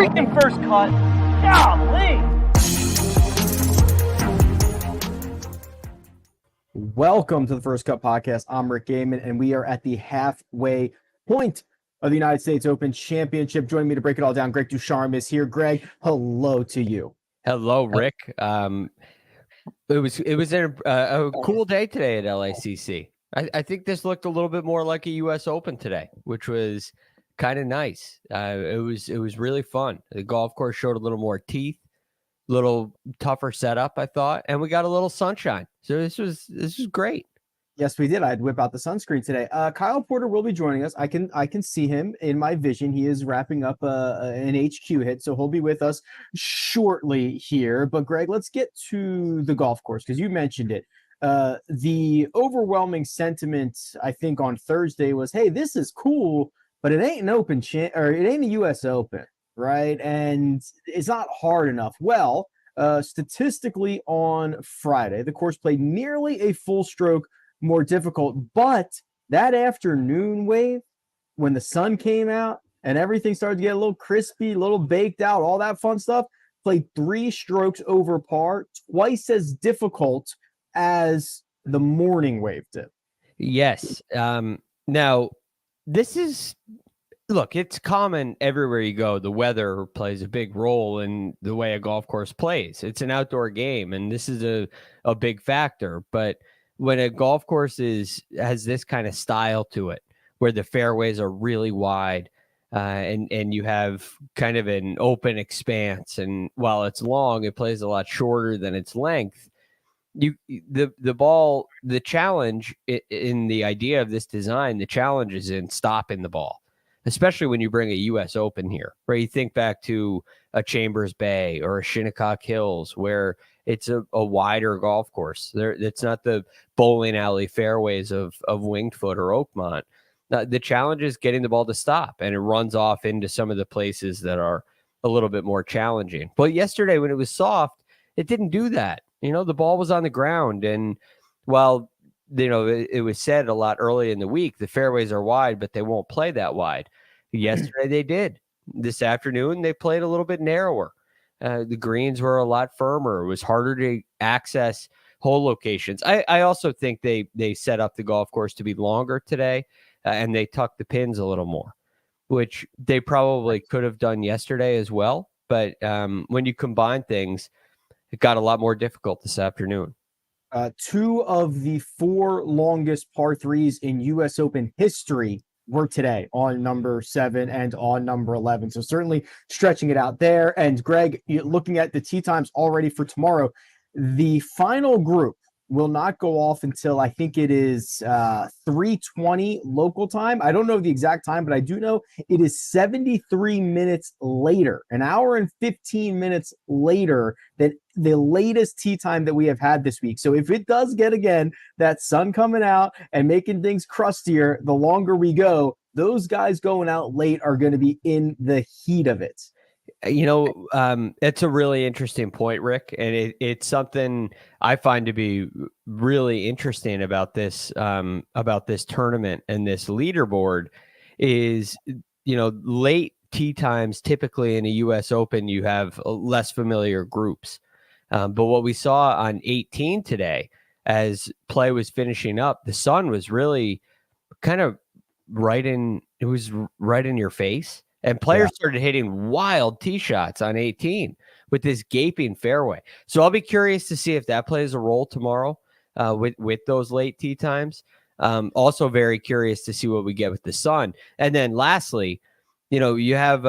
freaking first cut. Golly. Welcome to the First Cut Podcast. I'm Rick Gehman, and we are at the halfway point of the United States Open Championship. Joining me to break it all down, Greg DuCharme is here. Greg, hello to you. Hello, Rick. It was a cool day today at LACC. I think this looked a little bit more like a U.S. Open today, which was kind of nice. It was really fun. The golf course showed a little more teeth, a little tougher setup, I thought, and we got a little sunshine. So this was great. Yes, we did. I'd whip out the sunscreen today. Kyle Porter will be joining us. I can see him in my vision. He is wrapping up an HQ hit, so he'll be with us shortly here. But Greg, let's get to the golf course because you mentioned it. The overwhelming sentiment, I think, on Thursday was, "Hey, this is cool, but it ain't an open or it ain't a U.S. Open, right? And it's not hard enough." Well, statistically, on Friday, the course played nearly a full stroke more difficult, but that afternoon wave, when the sun came out and everything started to get a little crispy, a little baked out, all that fun stuff, played 3 strokes over par, twice as difficult as the morning wave did. Yes. Now, this is, look, it's common everywhere you go. The weather plays a big role in the way a golf course plays. It's an outdoor game, and this is a big factor. But when a golf course has this kind of style to it, where the fairways are really wide, and you have kind of an open expanse, and while it's long, it plays a lot shorter than its length. The ball, the challenge in the idea of this design, the challenge is in stopping the ball, especially when you bring a U.S. Open here, where you think back to a Chambers Bay or a Shinnecock Hills, where it's a wider golf course. It's not the bowling alley fairways of Winged Foot or Oakmont. The challenge is getting the ball to stop, and it runs off into some of the places that are a little bit more challenging. But yesterday, when it was soft, it didn't do that. The ball was on the ground, and while it was said a lot early in the week, the fairways are wide, but they won't play that wide. Yesterday they did. This afternoon they played a little bit narrower. The greens were a lot firmer. It was harder to access hole locations. I also think they set up the golf course to be longer today, and they tucked the pins a little more, which they probably could have done yesterday as well. But when you combine things, it got a lot more difficult this afternoon. 2 of the 4 longest par 3s in U.S. Open history were today on number 7 and on number 11. So certainly stretching it out there. And Greg, looking at the tee times already for tomorrow, the final group will not go off until I think it is 3:20 local time. I don't know the exact time, but I do know it is 73 minutes later, an hour and 15 minutes later than the latest tee time that we have had this week. So if it does get, again, that sun coming out and making things crustier, the longer we go, those guys going out late are going to be in the heat of it. It's a really interesting point, Rick, and it's something I find to be really interesting about this tournament and this leaderboard is, late tee times. Typically in a U.S. Open, you have less familiar groups. But what we saw on 18 today, as play was finishing up, the sun was really kind of right in your face. And players started hitting wild tee shots on 18 with this gaping fairway. So I'll be curious to see if that plays a role tomorrow with those late tee times. Also very curious to see what we get with the sun. And then lastly, you have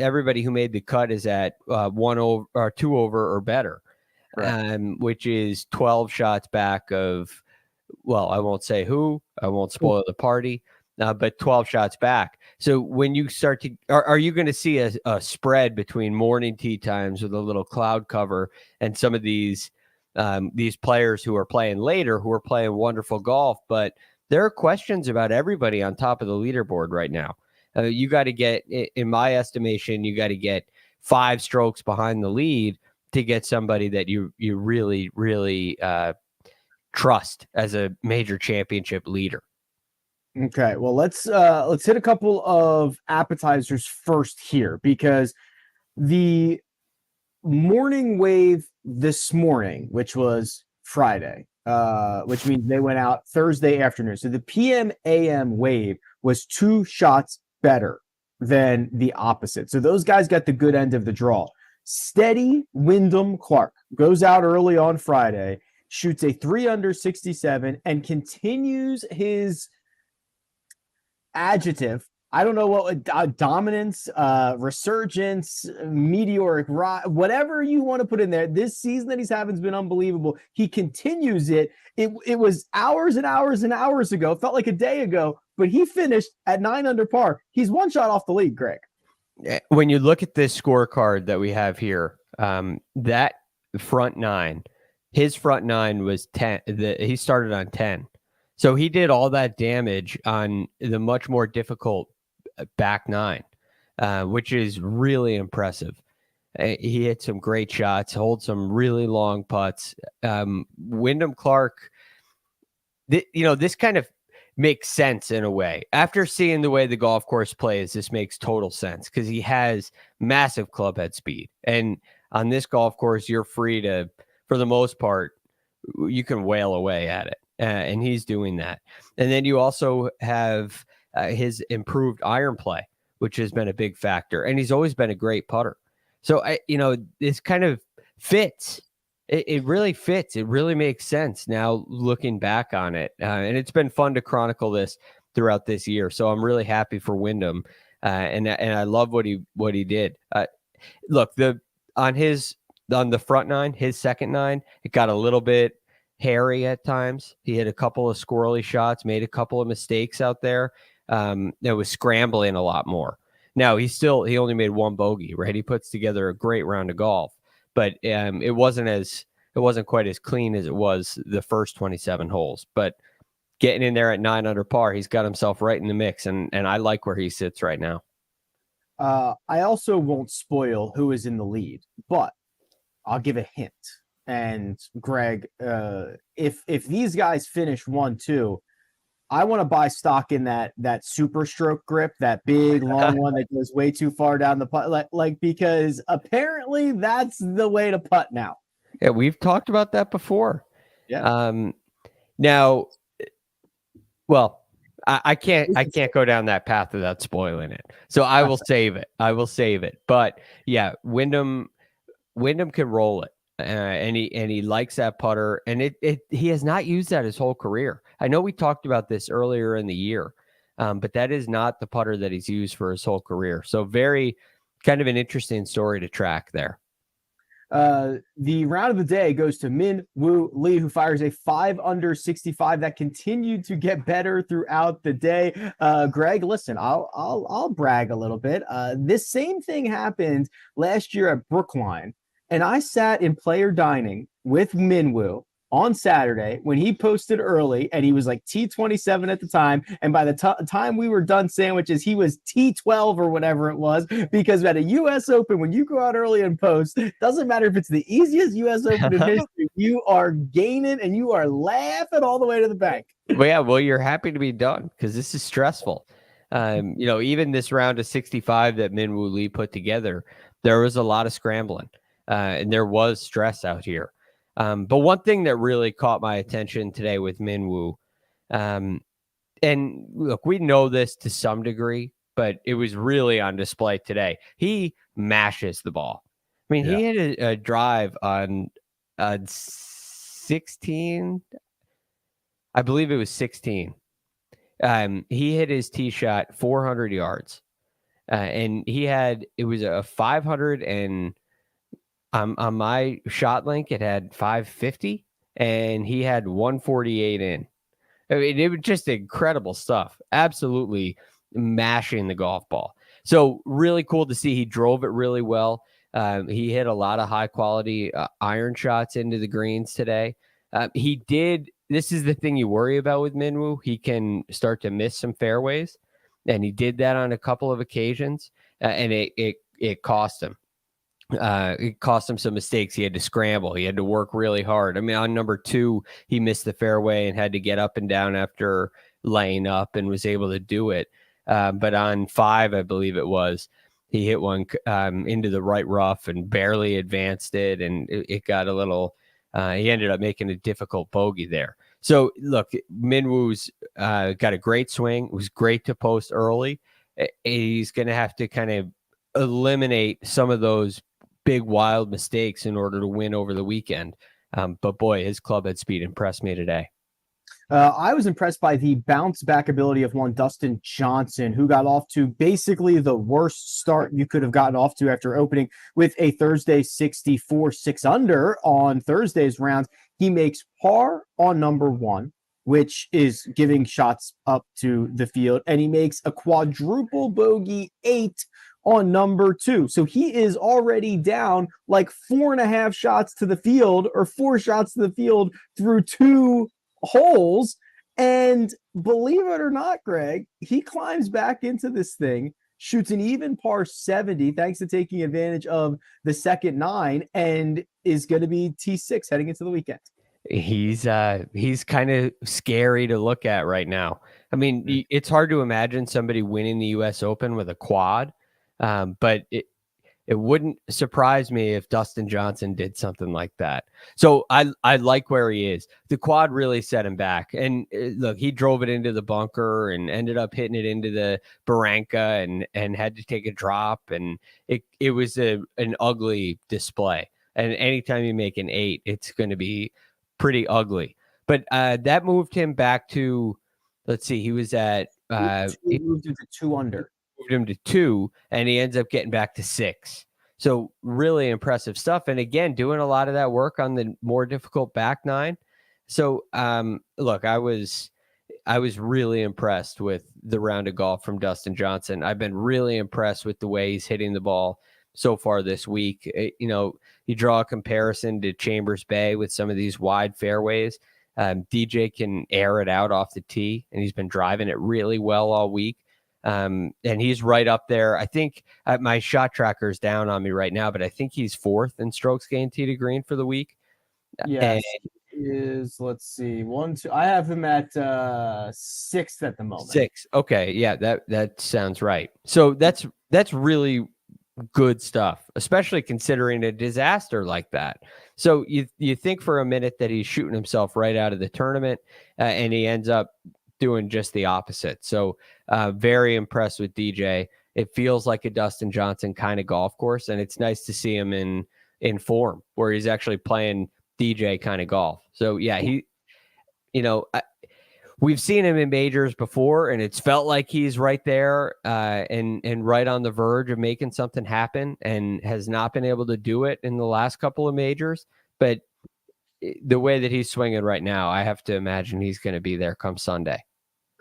everybody who made the cut is at 1 over or 2 over or better, which is 12 shots back of, well, I won't say who, I won't spoil the party. But 12 shots back. So when you start to, are you going to see a spread between morning tee times with a little cloud cover and some of these players who are playing later, who are playing wonderful golf? But there are questions about everybody on top of the leaderboard right now. You got to get, in my estimation, you got to get 5 strokes behind the lead to get somebody that you really, really trust as a major championship leader. Okay, well, let's hit a couple of appetizers first here, because The morning wave this morning, which was Friday, which means they went out Thursday afternoon. So the PM AM wave was 2 shots better than the opposite. So those guys got the good end of the draw. Steady Wyndham Clark goes out early on Friday, shoots a 3 under 67, and continues his adjective. I don't know what dominance, resurgence, meteoric, whatever you want to put in there. This season that he's having has been unbelievable. He continues it. It was hours and hours and hours ago. Felt like a day ago, but he finished at 9 under par. He's 1 shot off the lead, Greg. When you look at this scorecard that we have here, that front 9, his front 9 was 10. He started on 10. So he did all that damage on the much more difficult back 9, which is really impressive. He hit some great shots, hold some really long putts. Wyndham Clark, this kind of makes sense in a way. After seeing the way the golf course plays, this makes total sense because he has massive club head speed. And on this golf course, you're free to, for the most part, you can wail away at it. And he's doing that. And then you also have his improved iron play, which has been a big factor. And he's always been a great putter. So, this kind of fits. It really fits. It really makes sense now looking back on it. And it's been fun to chronicle this throughout this year. So I'm really happy for Wyndham. And I love what he did. Look, on the front 9, his second 9, it got a little bit hairy at times. He had a couple of squirrely shots, made a couple of mistakes out there. That was scrambling a lot more. Now he only made 1 bogey, right? He puts together a great round of golf, but it wasn't quite as clean as it was the first 27 holes. But getting in there at 9 under par, he's got himself right in the mix, and I like where he sits right now. I also won't spoil who is in the lead, but I'll give a hint. And Greg, if these guys finish 1-2, I want to buy stock in that super stroke grip, that big long one that goes way too far down the putt, because apparently that's the way to putt now. Yeah, we've talked about that before. Yeah. Now, well, I can't go down that path without spoiling it. So I will save it. But yeah, Wyndham can roll it. And he likes that putter, and he has not used that his whole career. I know we talked about this earlier in the year, but that is not the putter that he's used for his whole career. So very kind of an interesting story to track there. The round of the day goes to Min Woo Lee, who fires a 5 under 65 that continued to get better throughout the day. Greg, listen, I'll brag a little bit. This same thing happened last year at Brookline. And I sat in player dining with Minwoo on Saturday when he posted early, and he was like T27 at the time. And by the time we were done sandwiches, he was T12 or whatever it was, because at a U.S. Open, when you go out early and post, doesn't matter if it's the easiest U.S. Open in history, you are gaining and you are laughing all the way to the bank. Well, you're happy to be done because this is stressful. Even this round of 65 that Minwoo Lee put together, there was a lot of scrambling. And there was stress out here. But one thing that really caught my attention today with Minwoo, and look, we know this to some degree, but it was really on display today. He mashes the ball. I mean, He hit a drive on 16. I believe it was 16. He hit his tee shot 400 yards. And it was a 500 and on my shot link, it had 550, and he had 148 in. I mean, it was just incredible stuff. Absolutely mashing the golf ball. So really cool to see. He drove it really well. He hit a lot of high quality iron shots into the greens today. This is the thing you worry about with Minwoo. He can start to miss some fairways, and he did that on a couple of occasions, and it cost him. It cost him some mistakes. He had to scramble. He had to work really hard. I mean, on number 2, he missed the fairway and had to get up and down after laying up and was able to do it. But on 5, I believe it was, He hit one into the right rough and barely advanced it, and it got a little. He ended up making a difficult bogey there. So look, Minwoo's got a great swing. It was great to post early. He's going to have to kind of eliminate some of those big wild mistakes in order to win over the weekend. But boy, his club head speed impressed me today. I was impressed by the bounce back ability of one Dustin Johnson, who got off to basically the worst start you could have gotten off to after opening with a Thursday 64 6 under on Thursday's round. He makes par on number 1, which is giving shots up to the field, and he makes a quadruple bogey 8 on number 2. So he is already down like 4.5 shots to the field, or 4 shots to the field through 2 holes. And believe it or not, Greg, he climbs back into this thing, shoots an even par 70 thanks to taking advantage of the second 9, and is going to be T6 heading into the weekend. He's kind of scary to look at right now. I mean, it's hard to imagine somebody winning the US Open with a quad, but it wouldn't surprise me if Dustin Johnson did something like that. So I like where he is. The quad really set him back. And look, he drove it into the bunker and ended up hitting it into the barranca and had to take a drop. And it was an ugly display. And anytime you make an 8, it's going to be pretty ugly. But that moved him back to, let's see, he was at... he moved into 2 under. Moved him to 2, and he ends up getting back to 6. So really impressive stuff. And again, doing a lot of that work on the more difficult back 9. So look, I was really impressed with the round of golf from Dustin Johnson. I've been really impressed with the way he's hitting the ball so far this week. You draw a comparison to Chambers Bay with some of these wide fairways. DJ can air it out off the tee, and he's been driving it really well all week. And he's right up there. I think my shot tracker is down on me right now, but I think he's 4th in strokes gained tee to green for the week. Yes, is, let's see, 1, 2. I have him at 6th at the moment. 6. Okay, yeah, that sounds right. So that's really good stuff, especially considering a disaster like that. So you think for a minute that he's shooting himself right out of the tournament, and he ends up doing just the opposite. So very impressed with DJ. It feels like a Dustin Johnson kind of golf course, and it's nice to see him in form where he's actually playing DJ kind of golf. So yeah, we've seen him in majors before, and it's felt like he's right there and right on the verge of making something happen, and has not been able to do it in the last couple of majors. But the way that he's swinging right now, I have to imagine he's going to be there come Sunday.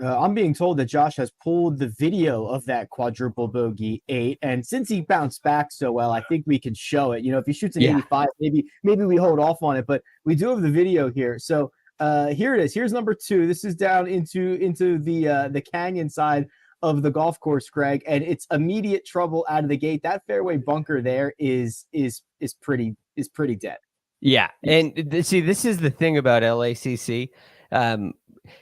I'm being told that Josh has pulled the video of that quadruple bogey 8, and since he bounced back so well, I think we can show it. If he shoots an 85, maybe we hold off on it, but we do have the video here. So here it is. Here's number 2. This is down into the canyon side of the golf course, Greg, and it's immediate trouble out of the gate. That fairway bunker there is pretty dead. Yeah, and see, this is the thing about LACC.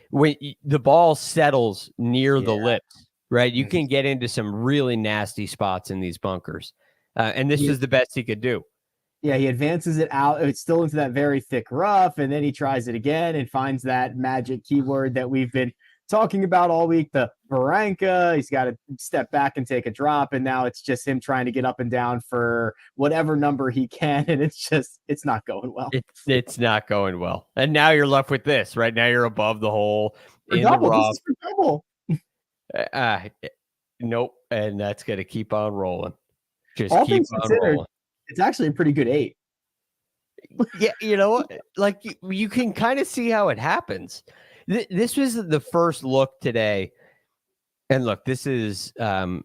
When the ball settles near the lips, right, you can get into some really nasty spots in these bunkers. And this is the best he could do. Yeah, he advances it out. It's still into that very thick rough, and then he tries it again and finds that magic keyword that we've been talking about all week, the barranca. He's got to step back and take a drop, and now it's just him trying to get up and down for whatever number he can, and it's not going well. It's not going well. And now you're left with this. Right now you're above the hole in double. the rough. This is for double. Nope, and that's going to keep on rolling. Just all keep on rolling. It's actually a pretty good 8. Yeah, you know what? Like you can kind of see how it happens. This was the first look today. And look, this is, I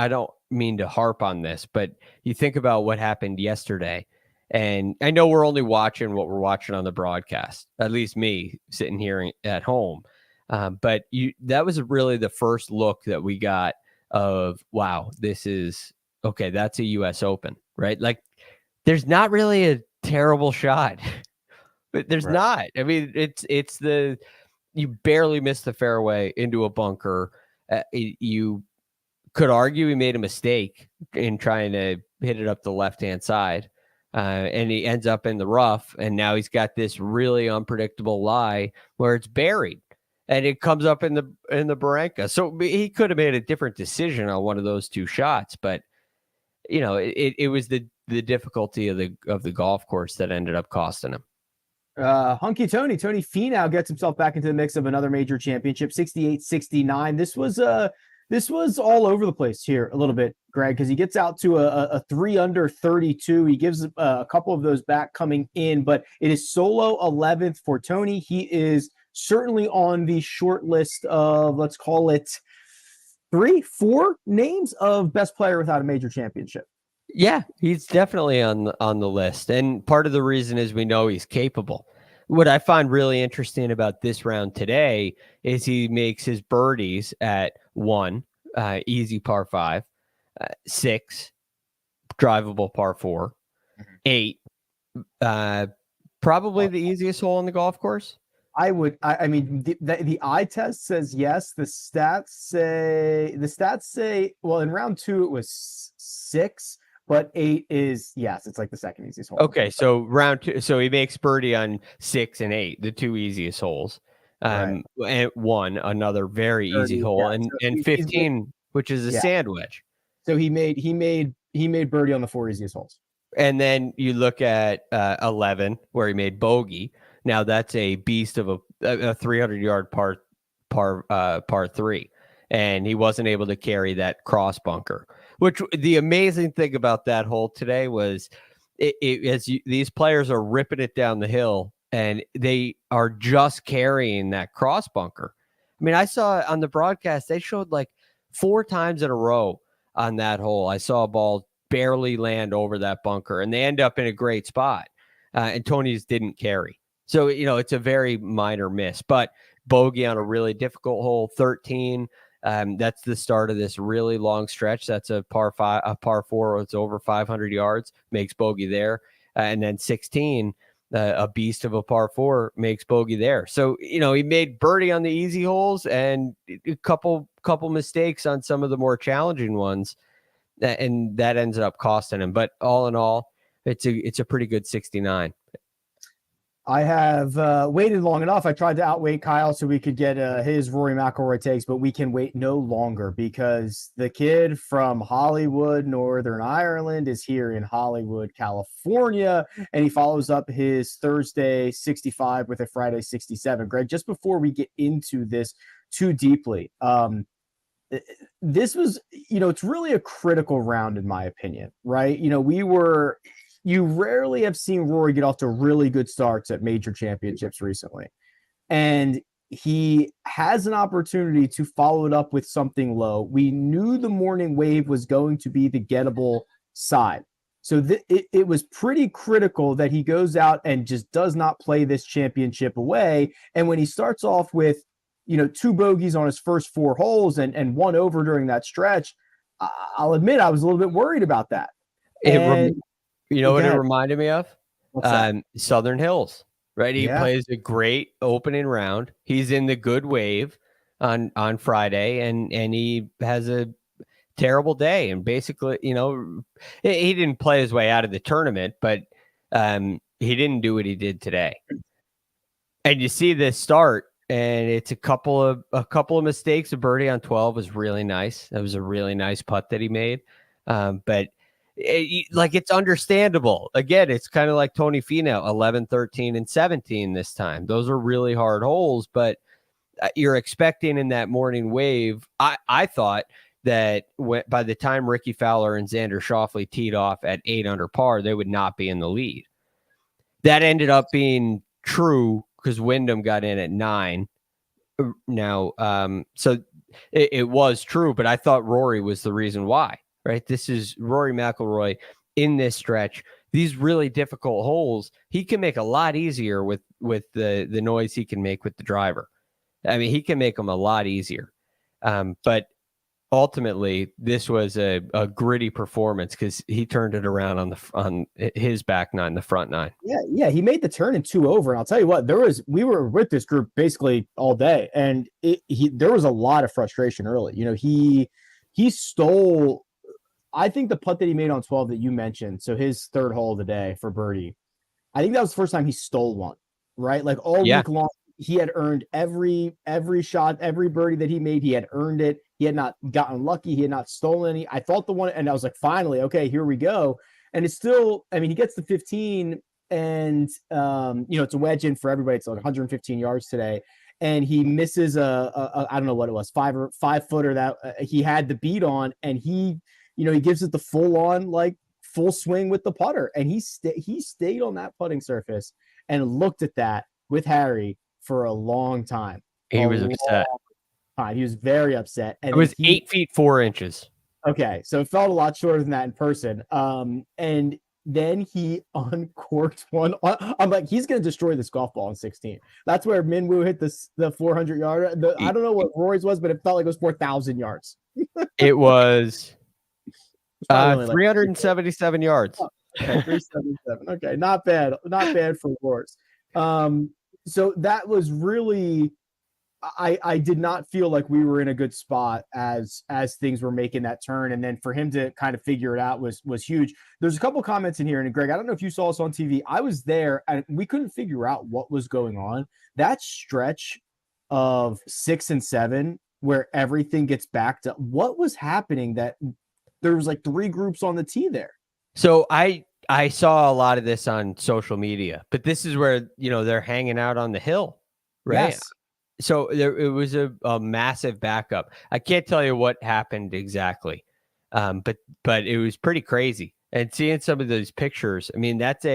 don't mean to harp on this, but you think about what happened yesterday. And I know we're only watching what we're watching on the broadcast, at least me sitting here at home. But that was really the first look that we got of, wow, this is, okay, that's a US Open, right? Like there's not really a terrible shot. But there's not. I mean, it's you barely miss the fairway into a bunker. You could argue he made a mistake in trying to hit it up the left-hand side. And he ends up in the rough, and now he's got this really unpredictable lie where it's buried, and it comes up in the barranca. So he could have made a different decision on one of those two shots, but it was the difficulty of the golf course that ended up costing him. Hunky Tony Finau gets himself back into the mix of another major championship, 68-69. This was all over the place here a little bit, Greg, because he gets out to a 3 under 32. He gives a couple of those back coming in, but it is solo 11th for Tony. He is certainly on the short list of, let's call it 3-4 names of best player without a major championship. Yeah, he's definitely on the list. And part of the reason is we know he's capable. What I find really interesting about this round today is he makes his birdies at 1, easy par 5, 6, drivable par 4, 8, probably the easiest hole on the golf course. I mean, the eye test says yes. The stats say, well, in round 2 it was 6. But 8 is, yes, it's like the second easiest hole. Okay, so round 2, so he makes birdie on 6 and 8, the 2 easiest holes. Right. And 1, another very easy hole, yeah. and 15, which is a sand wedge. So he made birdie on the 4 easiest holes. And then you look at 11, where he made bogey. Now that's a beast of a 300-yard par 3, and he wasn't able to carry that cross bunker. Which the amazing thing about that hole today was these players are ripping it down the hill, and they are just carrying that cross bunker. I mean, I saw on the broadcast, they showed like 4 times in a row on that hole. I saw a ball barely land over that bunker, and they end up in a great spot. And Tony's didn't carry. So, it's a very minor miss, but bogey on a really difficult hole, 13. That's the start of this really long stretch. That's a par 4. It's over 500 yards, makes bogey there. And then 16, a beast of a par 4, makes bogey there. So, he made birdie on the easy holes and a couple mistakes on some of the more challenging ones. And that ends up costing him. But all in all, it's a pretty good 69. I have waited long enough. I tried to outwait Kyle so we could get his Rory McIlroy takes, but we can wait no longer because the kid from Hollywood, Northern Ireland, is here in Hollywood, California, and he follows up his Thursday 65 with a Friday 67. Greg, just before we get into this too deeply, this was, it's really a critical round in my opinion, right? You rarely have seen Rory get off to really good starts at major championships recently. And he has an opportunity to follow it up with something low. We knew the morning wave was going to be the gettable side. So it was pretty critical that he goes out and just does not play this championship away. And when he starts off with, 2 bogeys on his first 4 holes and 1 over during that stretch, I'll admit I was a little bit worried about that. You know what it reminded me of? Southern Hills, right? He plays a great opening round. He's in the good wave on Friday, and he has a terrible day. And basically, he didn't play his way out of the tournament, but he didn't do what he did today. And you see this start, and it's a couple of mistakes. A birdie on 12 was really nice. That was a really nice putt that he made, but. It's understandable. Again, it's kind of like Tony Finau, 11, 13, and 17 this time. Those are really hard holes, but you're expecting in that morning wave. I thought that by the time Rickie Fowler and Xander Schauffele teed off at 8 under par, they would not be in the lead. That ended up being true because Wyndham got in at 9. Now, so it was true, but I thought Rory was the reason why. Right, this is Rory McIlroy in this stretch. These really difficult holes, he can make a lot easier with the noise he can make with the driver. I mean, he can make them a lot easier. But ultimately, this was a gritty performance because he turned it around on his back 9, the front 9. Yeah, he made the turn in 2 over, and I'll tell you what, we were with this group basically all day, and there was a lot of frustration early. he stole. I think the putt that he made on 12 that you mentioned, so his third hole of the day for birdie, I think that was the first time he stole one, right? Like all week long, he had earned every shot, every birdie that he made, he had earned it. He had not gotten lucky. He had not stolen any. I thought the one, and I was like, finally, okay, here we go. And it's still, I mean, he gets to 15 and, it's a wedge in for everybody. It's like 115 yards today. And he misses I don't know what it was, 5 footer that he had the beat on. And he gives it the full on, like full swing with the putter. And he stayed on that putting surface and looked at that with Harry for a long time. He was upset. He was very upset. And it was 8 feet 4 inches. Okay, so it felt a lot shorter than that in person. And then he uncorked one. I'm like, he's going to destroy this golf ball in 16. That's where Minwoo hit the 400 yard. I don't know what Rory's was, but it felt like it was 4,000 yards. It was 377 yards. Oh, okay, 377. Okay, not bad for Rory's. So that was really. I did not feel like we were in a good spot as things were making that turn. And then for him to kind of figure it out was huge. There's a couple comments in here. And Greg, I don't know if you saw us on TV. I was there and we couldn't figure out what was going on. That stretch of 6 and 7 where everything gets backed up. What was happening that there was like 3 groups on the tee there? So I saw a lot of this on social media, but this is where, they're hanging out on the hill, right? Yes. So it was a massive backup. I can't tell you what happened exactly, but it was pretty crazy. And seeing some of those pictures, I mean, it's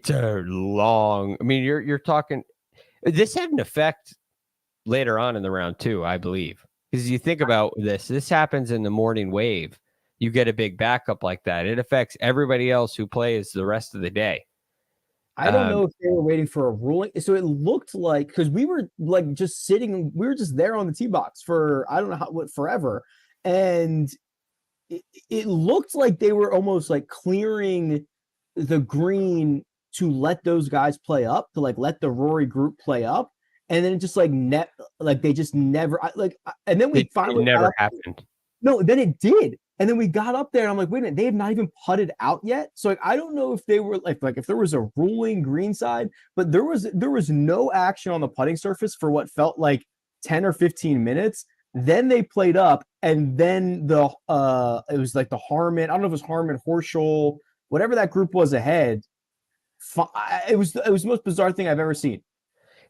a long. I mean, you're talking. This had an effect later on in the round too, I believe, because you think about this. This happens in the morning wave. You get a big backup like that. It affects everybody else who plays the rest of the day. I don't know if they were waiting for a ruling. So it looked like, because we were like just sitting, we were just there on the tee box for, I don't know what, forever. And it looked like they were almost like clearing the green to let those guys play up, to like let the Rory group play up. And then it just they just never, and then we finally. It never happened. No, then it did. And then we got up there and I'm like, wait a minute, they have not even putted out yet. So I don't know if they were like if there was a ruling green side, but there was no action on the putting surface for what felt like 10 or 15 minutes. Then they played up, and then it was like the Harmon, I don't know if it was Harmon, Horschel, whatever that group was ahead. It was the most bizarre thing I've ever seen.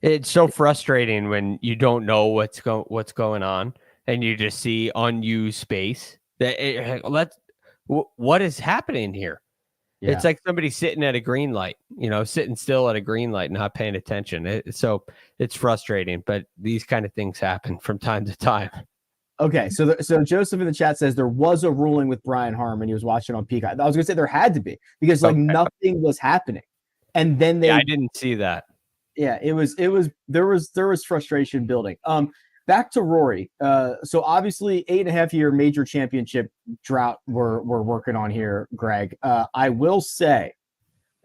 It's so frustrating when you don't know what's going on and you just see unused space. What is happening here? Yeah. It's like somebody sitting at a green light, sitting still at a green light, not paying attention. So it's frustrating, but these kind of things happen from time to time. Okay, so Joseph in the chat says there was a ruling with Brian Harmon. He was watching on Peacock. I was gonna say there had to be, because nothing was happening, and then I didn't see that. Yeah, there was frustration building. Back to Rory. So obviously 8.5-year major championship drought we're working on here, Greg. I will say,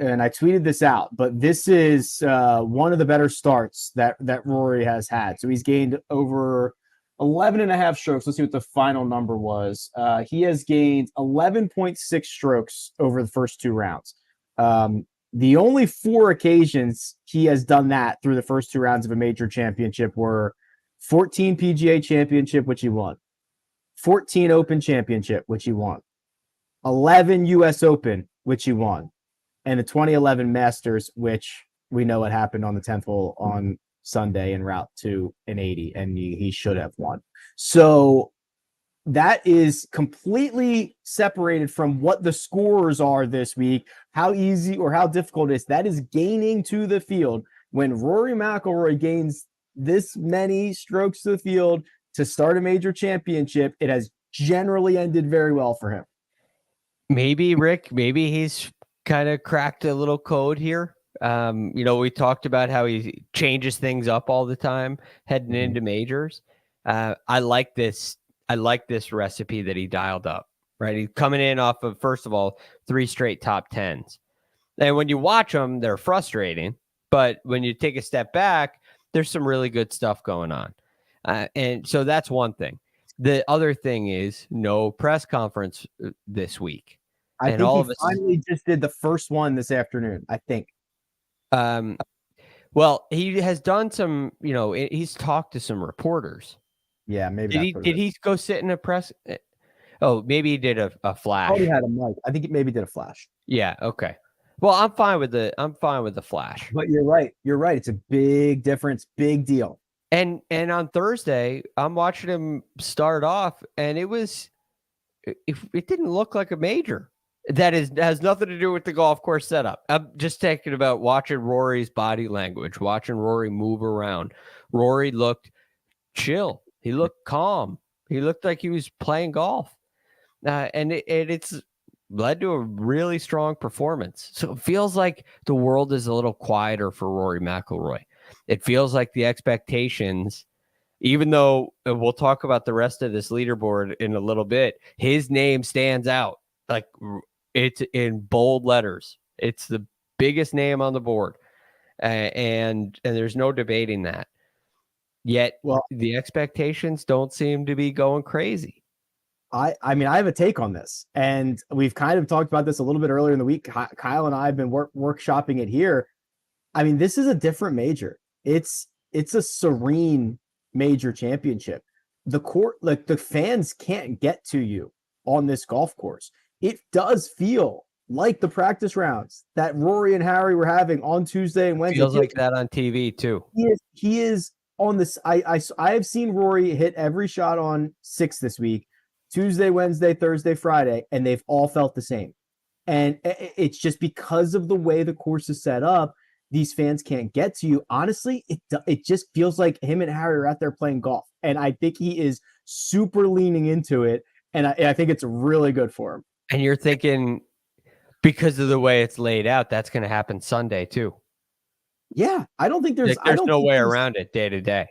and I tweeted this out, but this is one of the better starts that Rory has had. So he's gained over 11.5 strokes. Let's see what the final number was. He has gained 11.6 strokes over the first 2 rounds. The only 4 occasions he has done that through the first 2 rounds of a major championship were 14 PGA Championship, which he won, 14 Open Championship, which he won, 11 U.S. Open, which he won, and the 2011 Masters, which we know what happened on the 10th hole on Sunday en route to an 80, and he should have won. So that is completely separated from what the scores are this week, how easy or how difficult it is. That is gaining to the field. When Rory McIlroy gains this many strokes to the field to start a major championship, it has generally ended very well for him. Maybe, Rick, he's kind of cracked a little code here. We talked about how he changes things up all the time heading into majors. I like this recipe that he dialed up, right? He's coming in off of, first of all, 3 straight top 10s. And when you watch them, they're frustrating. But when you take a step back, there's some really good stuff going on. And so that's one thing. the other thing is no press conference this week. I And think all he of us, finally just did the first one this afternoon, I think. well, he has done some, he's talked to some reporters. Yeah, maybe Did he go sit in a press? Oh, maybe he did a flash. Probably had a mic. I think he maybe did a flash. Yeah. Okay. Well, I'm fine with the flash. But you're right. You're right. It's a big difference, big deal. And on Thursday, I'm watching him start off, and it didn't look like a major. That has nothing to do with the golf course setup. I'm just talking about watching Rory's body language, watching Rory move around. Rory looked chill. He looked calm. He looked like he was playing golf. And it's led to a really strong performance. So it feels like the world is a little quieter for Rory McIlroy. It feels like the expectations, even though we'll talk about the rest of this leaderboard in a little bit, his name stands out. Like, it's in bold letters. It's the biggest name on the board. And there's no debating that. Yet, the expectations don't seem to be going crazy. I mean, I have a take on this, and we've kind of talked about this a little bit earlier in the week. Kyle and I have been workshopping it here. I mean, this is a different major. It's a serene major championship. The court, like, the fans can't get to you on this golf course. It does feel like the practice rounds that Rory and Harry were having on Tuesday and Wednesday. Feels like that on TV too. He is on this. I have seen Rory hit every shot on 6 this week. Tuesday, Wednesday, Thursday, Friday, and they've all felt the same. And it's just because of the way the course is set up, these fans can't get to you. Honestly, it just feels like him and Harry are out there playing golf. And I think he is super leaning into it. And I think it's really good for him. And you're thinking, because of the way it's laid out, that's going to happen Sunday too. Yeah, I don't think there's no way around it day to day.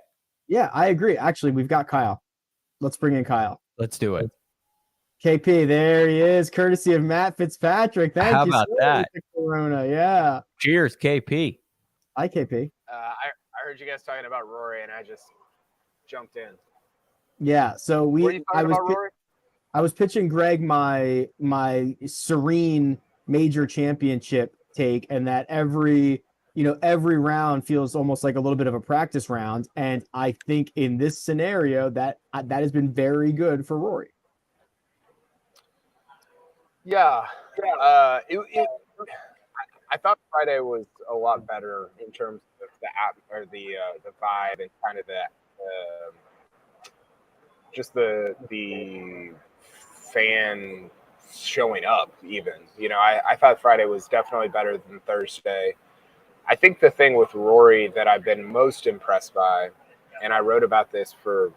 Yeah, I agree. Actually, we've got Kyle. Let's bring in Kyle. Let's do it. KP, there he is, courtesy of Matt Fitzpatrick. Thank you. How about that? Corona, yeah. Cheers, KP. Hi, KP. I heard you guys talking about Rory, and I just jumped in. Yeah, so Rory? I was pitching Greg my serene major championship take, and that every round feels almost like a little bit of a practice round. And I think in this scenario that has been very good for Rory. Yeah. I thought Friday was a lot better in terms of the app or the vibe and kind of just the fan showing up even. I thought Friday was definitely better than Thursday. I think the thing with Rory that I've been most impressed by, and I wrote about this for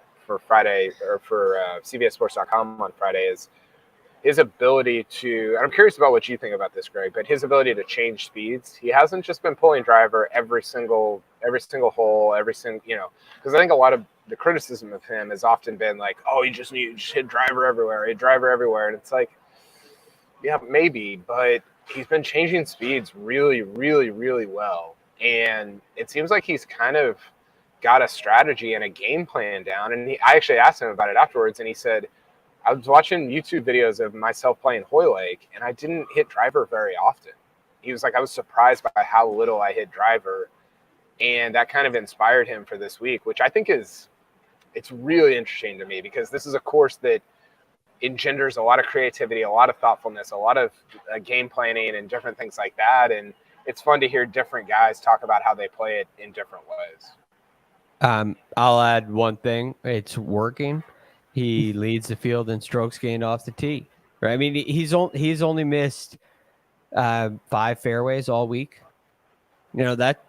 Friday or for CBSSports.com on Friday, is his ability to, and I'm curious about what you think about this, Greg, but his ability to change speeds. He hasn't just been pulling driver every single hole, because I think a lot of the criticism of him has often been like, oh, you just hit driver everywhere, and it's like, yeah, maybe, but he's been changing speeds really, really, really well. And it seems like he's kind of got a strategy and a game plan down. And I actually asked him about it afterwards, and he said, I was watching YouTube videos of myself playing Hoylake, and I didn't hit driver very often. He was like, I was surprised by how little I hit driver. And that kind of inspired him for this week, which I think it's really interesting to me, because this is a course that engenders a lot of creativity, a lot of thoughtfulness, a lot of game planning and different things like that. And it's fun to hear different guys talk about how they play it in different ways. I'll add one thing. It's working. He leads the field in strokes gained off the tee. Right? I mean, he's only missed 5 fairways all week. That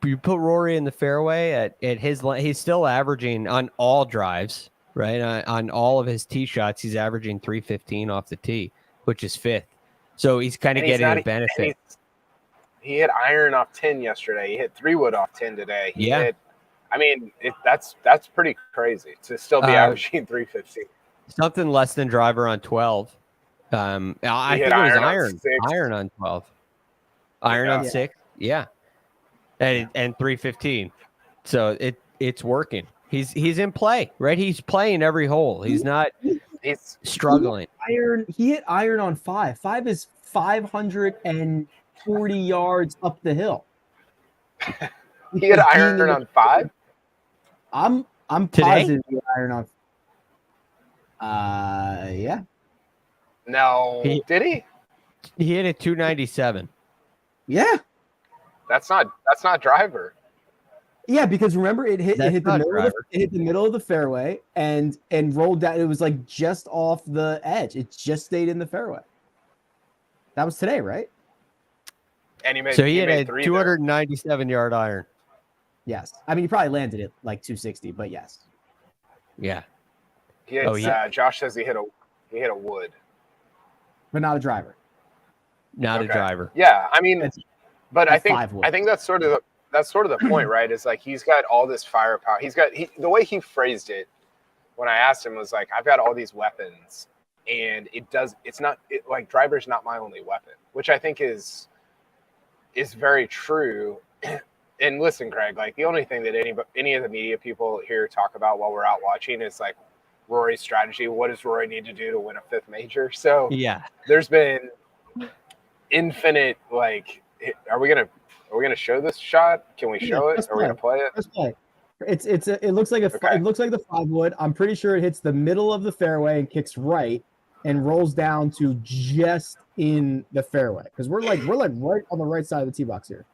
you put Rory in the fairway at his, he's still averaging on all drives, right? On all of his tee shots, he's averaging 315 off the tee, which is 5th. So he's kind of getting a benefit. He hit iron off 10 yesterday. He hit 3-wood off 10 today. That's pretty crazy to still be averaging 315. Something less than driver on 12. I think it was iron on 12. Iron on 6. Yeah. And 315. So it's working. He's in play, right? He's playing every hole. He's not He's struggling. He hit iron on 5. 5 is 540 yards up the hill. he hit iron on 5. I'm Today? positive he hit iron on. Yeah. No, did he? He hit it 297. Yeah. That's not driver. Yeah, because remember it hit That's the not middle driver. it hit the middle of the fairway and rolled down. It was like just off the edge. It just stayed in the fairway. That was today, right? And he made So he hit a 3 297-yard iron. Yes. I mean, he probably landed it like 260, but yes. Yeah. there. Oh, yeah. Josh says he hit a wood. But not a driver. Not a driver. Yeah, I mean, but I think 5 woods. I think that's sort of the point, right? Is like he's got all this firepower. The way he phrased it when I asked him was like, I've got all these weapons, and like driver's not my only weapon, which I think is very true. And listen, Craig, like the only thing that any of the media people here talk about while we're out watching is like Rory's strategy. What does Rory need to do to win a 5th major? So Yeah. there's been infinite, like, are we gonna show this shot? Can we show it? Are we gonna play it? Let's play. It looks like it looks like the 5 wood. I'm pretty sure it hits the middle of the fairway and kicks right and rolls down to just in the fairway because we're like right on the right side of the tee box here.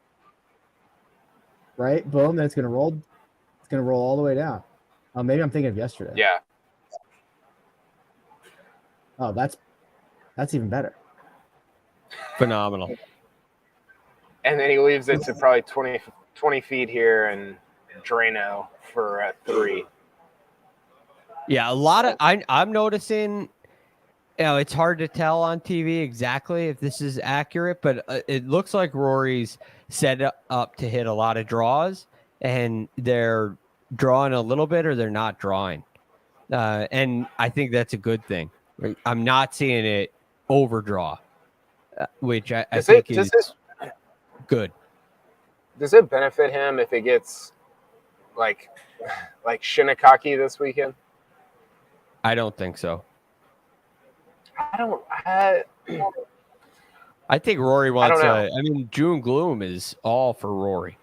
Right, boom. Then it's gonna roll. It's gonna roll all the way down. Oh, maybe I'm thinking of yesterday. Yeah. Oh, that's even better. Phenomenal. And then he leaves it to probably 20 feet here and Drano for a 3. Yeah, a lot of I'm noticing. It's hard to tell on TV exactly if this is accurate, but it looks like Rory's set up to hit a lot of draws, and they're drawing a little bit or they're not drawing. And I think that's a good thing. I'm not seeing it overdraw, which I think is good. Does it benefit him if it gets like Shinnecock this weekend? I don't think so. I think Rory wants. I mean, June Gloom is all for Rory.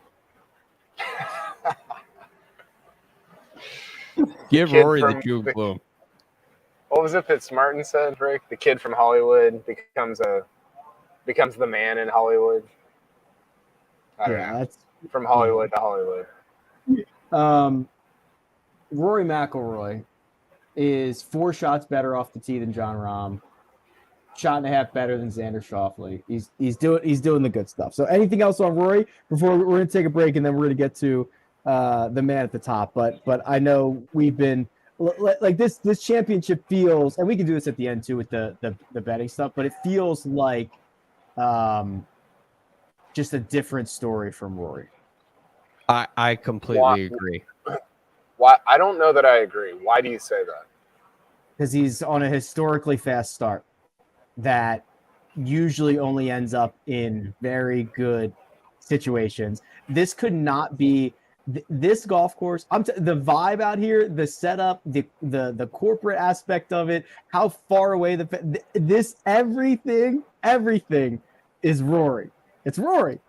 Give Rory the June Gloom. What was it that Smartin said, Rick? The kid from Hollywood becomes the man in Hollywood. I don't know. That's from Hollywood to Hollywood. Rory McIlroy is 4 shots better off the tee than Jon Rahm. Shot and a half better than Xander Schauffele. He's doing the good stuff. So anything else on Rory before we're going to take a break and then we're going to get to the man at the top. But I know we've been like this championship feels, and we can do this at the end too with the betting stuff, but it feels like just a different story from Rory. I completely agree. Why? I don't know that I agree. Why do you say that? Because he's on a historically fast start that usually only ends up in very good situations. This could not be this golf course. The vibe out here, the setup, the corporate aspect of it, how far away this everything is Rory. It's Rory.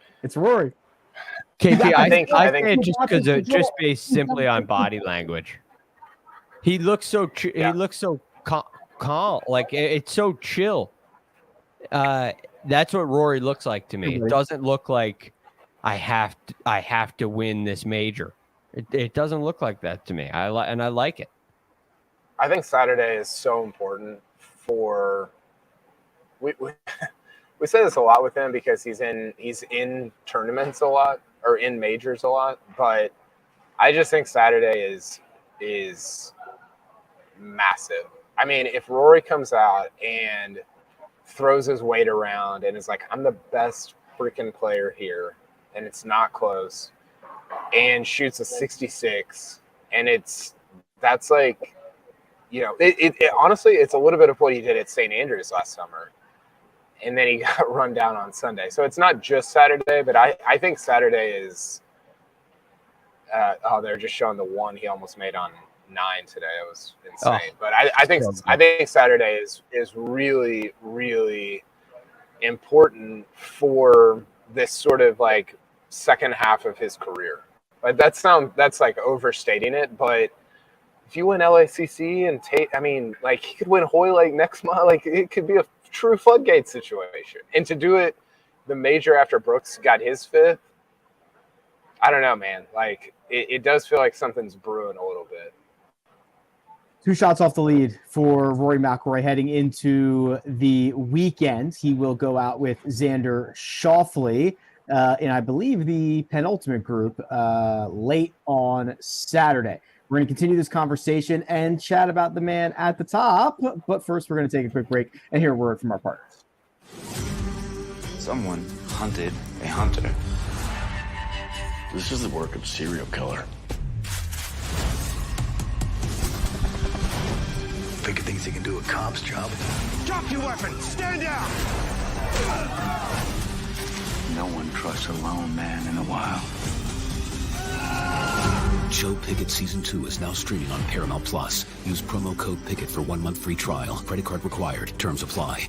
KP, I think it's just based simply on body language. He looks so calm, like it's so chill. That's what Rory looks like to me. It doesn't look like I have to win this major. It doesn't look like that to me. I like it. I think Saturday is so important for we say this a lot with him because he's in tournaments a lot or in majors a lot, but I just think Saturday is massive. I mean, if Rory comes out and throws his weight around and is like, I'm the best freaking player here, and it's not close, and shoots a 66, and that's like, it honestly, it's a little bit of what he did at St. Andrews last summer, and then he got run down on Sunday. So it's not just Saturday, but I think Saturday is they're just showing the one he almost made on 9 today. It was Oh, insane. But I think Saturday is really, really important for this sort of like second half of his career. Like that's like overstating it, but if you win LACC and like he could win Hoylake next month. Like it could be a true floodgate situation. And to do it the major after Brooks got his 5th, I don't know, man. Like it does feel like something's brewing a little bit. 2 shots off the lead for Rory McIlroy heading into the weekend. He will go out with Xander Schauffele in, I believe, the penultimate group late on Saturday. We're going to continue this conversation and chat about the man at the top. But first, we're going to take a quick break and hear a word from our partners. Someone hunted a hunter. This is the work of a serial killer. Pickett thinks he can do a cop's job. Drop your weapon! Stand down! No one trusts a lone man in the wild. Joe Pickett Season 2 is now streaming on Paramount+. Use promo code Pickett for 1 month free trial. Credit card required. Terms apply.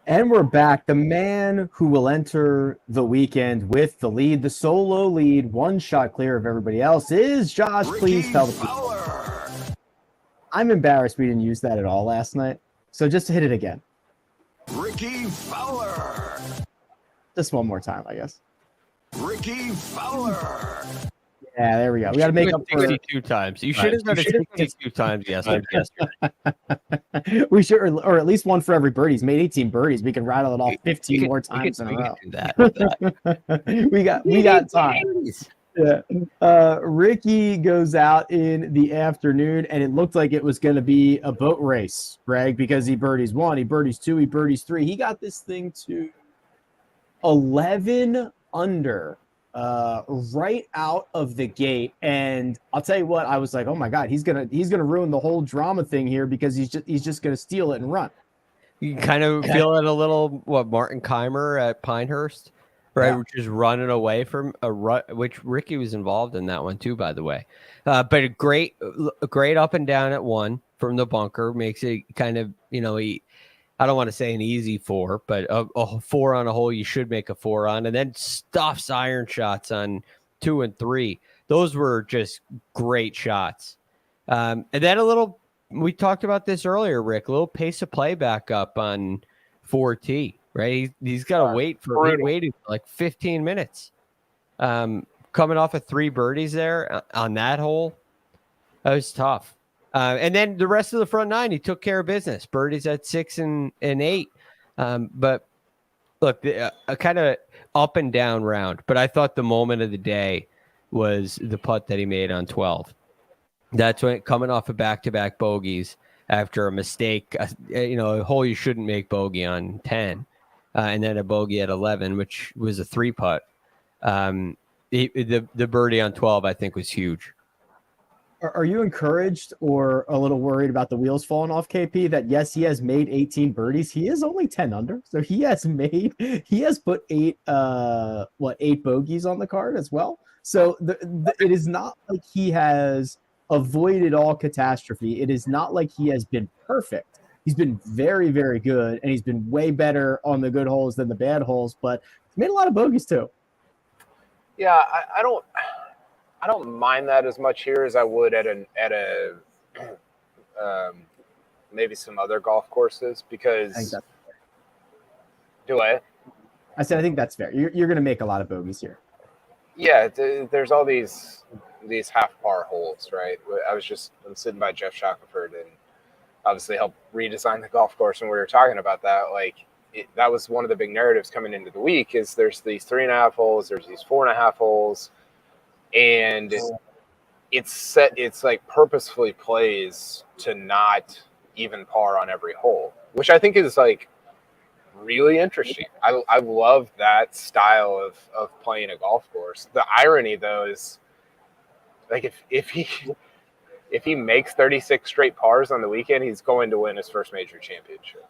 And we're back. The man who will enter the weekend with the lead, the solo lead, 1 shot clear of everybody else, is Josh. Please tell the people. I'm embarrassed we didn't use that at all last night. So just to hit it again. Rickie Fowler! Just one more time, I guess. Rickie Fowler! Yeah, there we go. We got to make up for 62 times. You should have done it 62 times yesterday. We should, or at least one for every birdie. He's made 18 birdies. We can rattle it off 15 more times in a row. Do that. we got time. Yeah. Rickie goes out in the afternoon, and it looked like it was going to be a boat race, Greg, because he birdies 1, he birdies 2, he birdies 3. He got this thing to 11 under right out of the gate, and I'll tell you what, I was like, oh my god, he's gonna ruin the whole drama thing here because he's just gonna steal it and run. You kind of feel it a little. Martin Keimer at Pinehurst, right? Yeah. Just running away from a rut, which Rickie was involved in that one too, by the way. But a great up and down at 1 from the bunker makes it kind of, I don't want to say an easy 4, but a 4 on a hole you should make a 4 on, and then stuffs iron shots on 2 and 3. Those were just great shots. And then we talked about this earlier, Rick, a little pace of play back up on 4T, right? He's got to wait for waiting for like 15 minutes. Coming off of 3 birdies there on that hole, that was tough. And then the rest of the front 9, he took care of business. Birdies at 6 and 8. But look, a kind of up and down round. But I thought the moment of the day was the putt that he made on 12. That's when coming off of back-to-back bogeys after a mistake, a hole you shouldn't make bogey on 10, and then a bogey at 11, which was a 3 putt. The birdie on 12, I think, was huge. Are you encouraged or a little worried about the wheels falling off KP that yes, he has made 18 birdies. He is only 10 under. So he has put 8 bogeys on the card as well. So it is not like he has avoided all catastrophe. It is not like he has been perfect. He's been very, very good, and he's been way better on the good holes than the bad holes, but he's made a lot of bogeys too. Yeah, I don't mind that as much here as I would at maybe some other golf courses, because I think that's fair. Do I? I said I think that's fair. You're going to make a lot of bogeys here. Yeah, there's all these half par holes, right? I'm sitting by Jeff Shackelford and obviously helped redesign the golf course, and we were talking about that. That was one of the big narratives coming into the week is there's these 3.5 holes, there's these 4.5 holes. And it's like purposefully plays to not even par on every hole, which I think is like really interesting. I love that style of playing a golf course. The irony though is like if he makes 36 straight pars on the weekend, he's going to win his first major championship.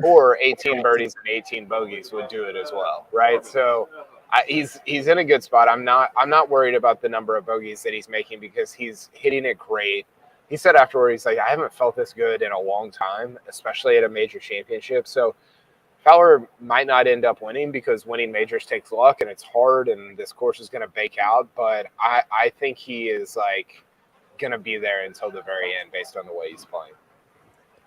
or 18 birdies and 18 bogeys would do it as well, right? So he's in a good spot. I'm not worried about the number of bogeys that he's making because he's hitting it great. He said afterward, he's like, I haven't felt this good in a long time, especially at a major championship. So Fowler might not end up winning because winning majors takes luck and it's hard and this course is going to bake out. But I think he is like going to be there until the very end based on the way he's playing.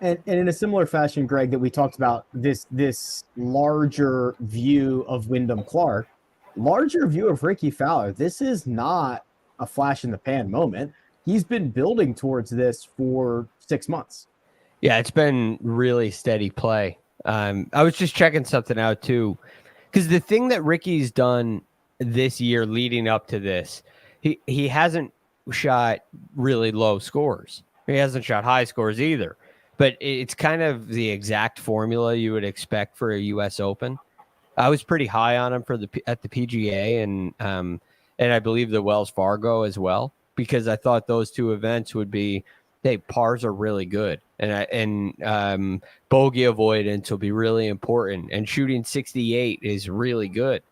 And in a similar fashion, Greg, that we talked about this larger view of Wyndham Clark, larger view of Rickie Fowler. This is not a flash in the pan moment. He's been building towards this for 6 months. Yeah, it's been really steady play. I was just checking something out too, because the thing that Rickie's done this year leading up to this, he hasn't shot really low scores. He hasn't shot high scores either, but it's kind of the exact formula you would expect for a U.S. Open. I was pretty high on him at the PGA and I believe the Wells Fargo as well, because I thought those two events would be, hey, pars are really good. And bogey avoidance will be really important. And shooting 68 is really good.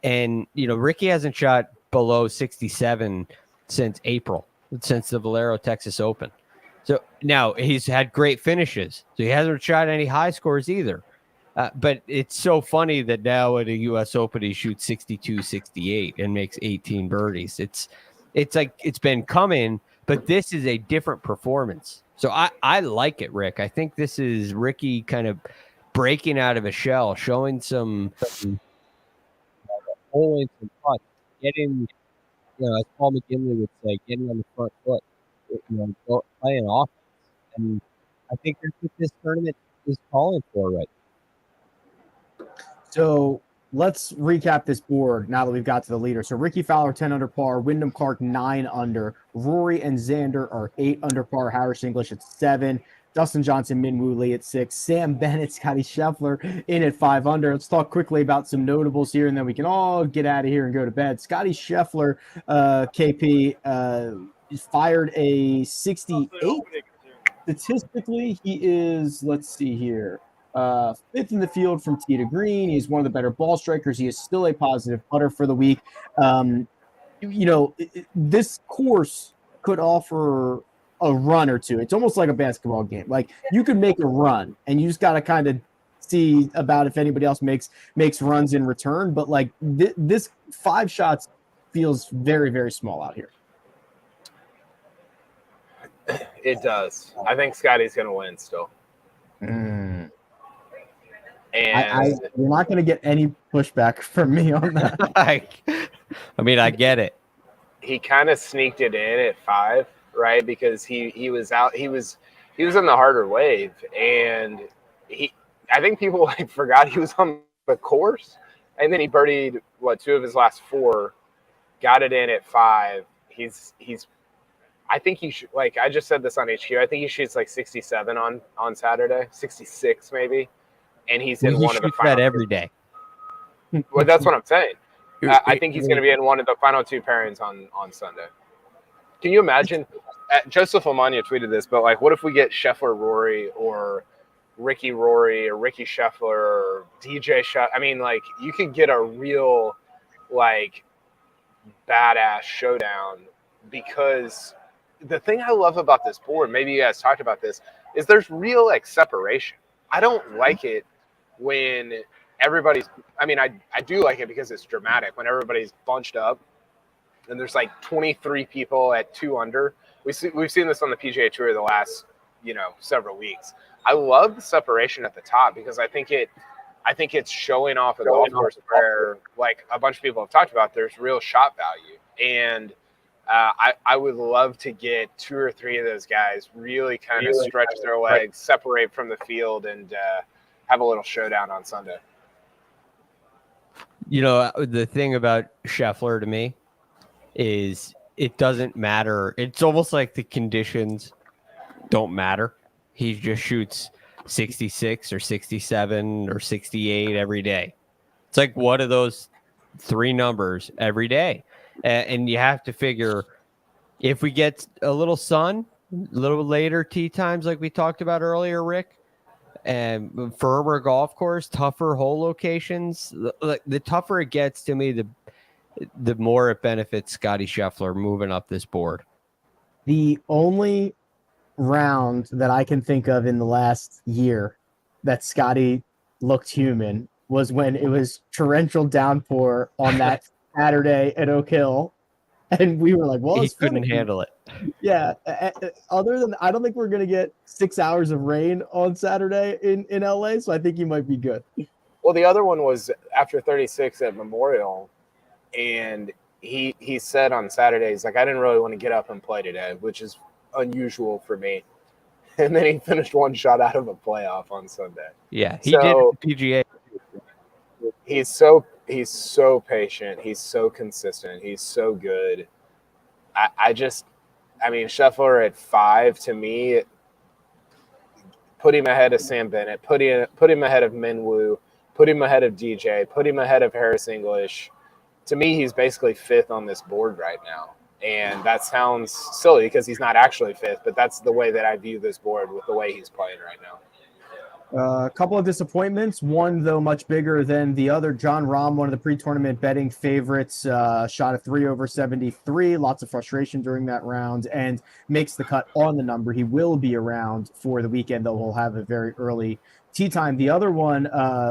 And, Rickie hasn't shot below 67 since April, since the Valero Texas Open. So now he's had great finishes. So he hasn't shot any high scores either. But it's so funny that now at a U.S. Open, he shoots 62, 68 and makes 18 birdies. It's like it's been coming, but this is a different performance. So I like it, Rick. I think this is Rickie kind of breaking out of a shell, showing some holding some touch, getting, as Paul McGinley would say, getting on the front foot, playing offense. And I think that's what this tournament is calling for right now. So let's recap this board now that we've got to the leader. So Rickie Fowler, 10 under par. Wyndham Clark, 9 under. Rory and Xander are 8 under par. Harris English at 7. Dustin Johnson, Min Woo Lee at 6. Sam Bennett, Scottie Scheffler in at 5 under. Let's talk quickly about some notables here, and then we can all get out of here and go to bed. Scottie Scheffler, KP, fired a 68. Statistically, he is, let's see here, 5th in the field from tee to green. He's one of the better ball strikers. He is still a positive putter for the week. This course could offer a run or two. It's almost like a basketball game. Like, you could make a run, and you just got to kind of see about if anybody else makes runs in return. But like this 5 shots feels very, very small out here. It does. I think Scottie's going to win still. And you're not going to get any pushback from me on that. I get it. He kind of sneaked it in at 5, right? Because he was out. He was in the harder wave, and I think people forgot he was on the course, and then he birdied 2 of his last 4, got it in at 5. He's. I think he should, I just said this on HQ. I think he shoots 67 on Saturday, 66 maybe. And he's in one of the final. That every day. Well, that's what I'm saying. I think he's going to be in one of the final 2 pairings on Sunday. Can you imagine? Joseph Amania tweeted this, but what if we get Scheffler Rory or Rickie Rory or Rickie Scheffler or DJ Scheffler? I mean, you could get a real badass showdown, because the thing I love about this board, maybe you guys talked about this, is there's real separation. I don't like it when everybody's, I do like it because it's dramatic when everybody's bunched up and there's 23 people at 2 under. We've seen this on the PGA Tour the last, several weeks. I love the separation at the top because I think it's showing off a golf course where, a bunch of people have talked about, there's real shot value. And I would love to get 2 or 3 of those guys really kind of stretch their legs, separate from the field, and have a little showdown on Sunday. The thing about Scheffler to me is it doesn't matter. It's almost like the conditions don't matter. He just shoots 66 or 67 or 68 every day. It's one of those 3 numbers every day. And you have to figure, if we get a little sun, a little later tee times like we talked about earlier, Rick, and firmer golf course, tougher hole locations. The tougher it gets to me, the more it benefits Scottie Scheffler moving up this board. The only round that I can think of in the last year that Scottie looked human was when it was torrential downpour on that Saturday at Oak Hill. And we were like, well, He it's couldn't Philly. handle it. Yeah. Other than, I don't think we're going to get 6 hours of rain on Saturday in LA. So I think he might be good. Well, the other one was after 36 at Memorial. And he said on Saturday, he's like, I didn't really want to get up and play today, which is unusual for me. And then he finished one shot out of a playoff on Sunday. Yeah, he did at the PGA. He's so patient. He's so consistent. He's so good. I mean, Scheffler at 5 to me, put him ahead of Sam Bennett, put him ahead of Minwoo, put him ahead of DJ, put him ahead of Harris English. To me, he's basically 5th on this board right now. And that sounds silly because he's not actually 5th, but that's the way that I view this board with the way he's playing right now. A couple of disappointments. One, though, much bigger than the other. John Rahm, one of the pre-tournament betting favorites, shot a 3 over 73. Lots of frustration during that round and makes the cut on the number. He will be around for the weekend, though we'll have a very early tee time. The other one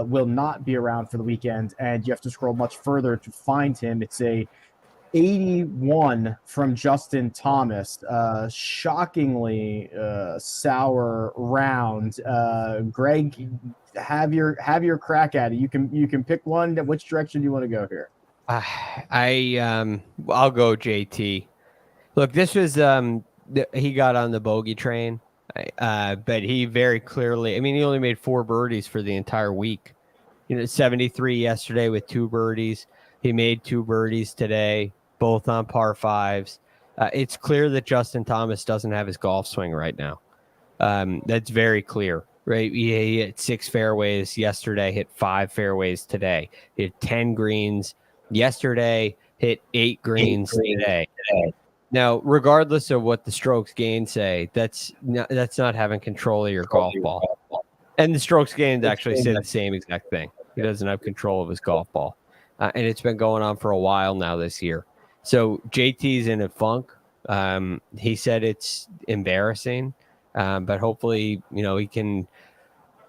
will not be around for the weekend, and you have to scroll much further to find him. It's a 81 from Justin Thomas. Shockingly sour round. Greg, have your crack at it. You can pick one. Which direction do you want to go here? I'll go JT. Look, this was he got on the bogey train, but he very clearly. I mean, he only made 4 birdies for the entire week. 73 yesterday with 2 birdies. He made 2 birdies today, both on par 5s. It's clear that Justin Thomas doesn't have his golf swing right now. That's very clear, right? He hit 6 fairways yesterday, hit 5 fairways today. He hit 10 greens yesterday, hit 8 greens today. Now, regardless of what the strokes gained say, that's not having control of your golf ball. And the strokes gained actually say the same exact thing. He doesn't have control of his golf ball. And it's been going on for a while now this year. So JT's in a funk. He said it's embarrassing, but hopefully, he can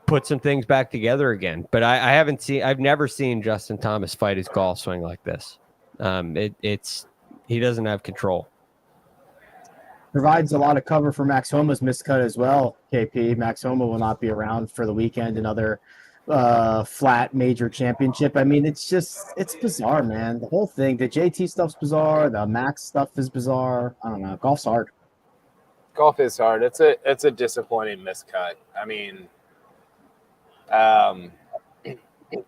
put some things back together again. But I've never seen Justin Thomas fight his golf swing like this. He doesn't have control. Provides a lot of cover for Max Homa's miscut as well, KP. Max Homa will not be around for the weekend. Another flat major championship. I mean, it's bizarre, man. The whole thing, the JT stuff's bizarre. The Max stuff is bizarre. I don't know. Golf's hard. Golf is hard. It's a disappointing miscut. I mean,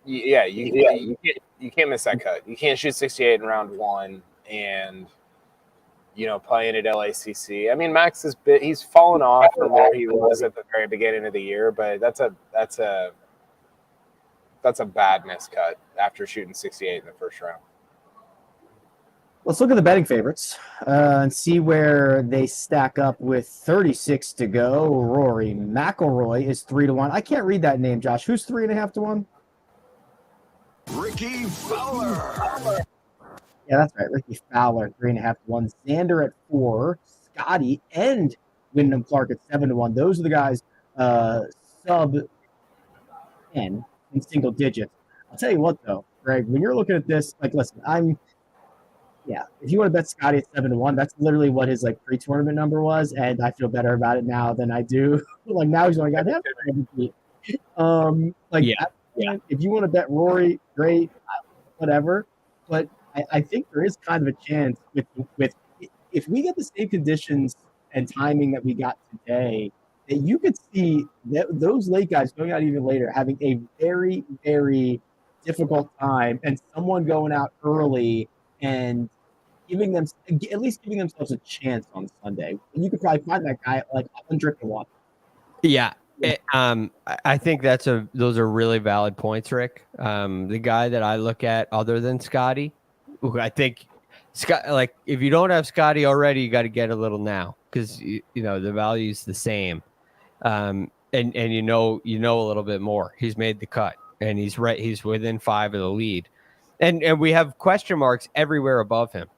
you can't miss that cut. You can't shoot 68 in round 1 and playing at LACC. I mean, Max he's fallen off from where he was at the very beginning of the year, but that's a bad miscut after shooting 68 in the first round. Let's look at the betting favorites and see where they stack up with 36 to go. Rory McIlroy is 3-1. I can't read that name, Josh. Who's 3.5 to 1? Rickie Fowler. Yeah, that's right. Rickie Fowler, 3.5 to 1. Xander at 4. Scottie and Wyndham Clark at 7 to 1. Those are the guys sub 10 in single digits. I'll tell you what, though, Greg, when you're looking at this, listen, if you want to bet Scottie at 7 to 1, that's literally what his pre-tournament number was, and I feel better about it now than I do. Now he's only got that. If you want to bet Rory, great, whatever. But I think there is kind of a chance with if we get the same conditions and timing that we got today, that you could see those late guys going out even later having a very, very difficult time, and someone going out early and at least giving themselves a chance on Sunday. And you could probably find that guy at 100 to 1. Yeah. I think those are really valid points, Rick. The guy that I look at other than Scottie, who I think if you don't have Scottie already, you got to get a little now because the value is the same. and you know a little bit more. He's made the cut, and he's within 5 of the lead, and we have question marks everywhere above him.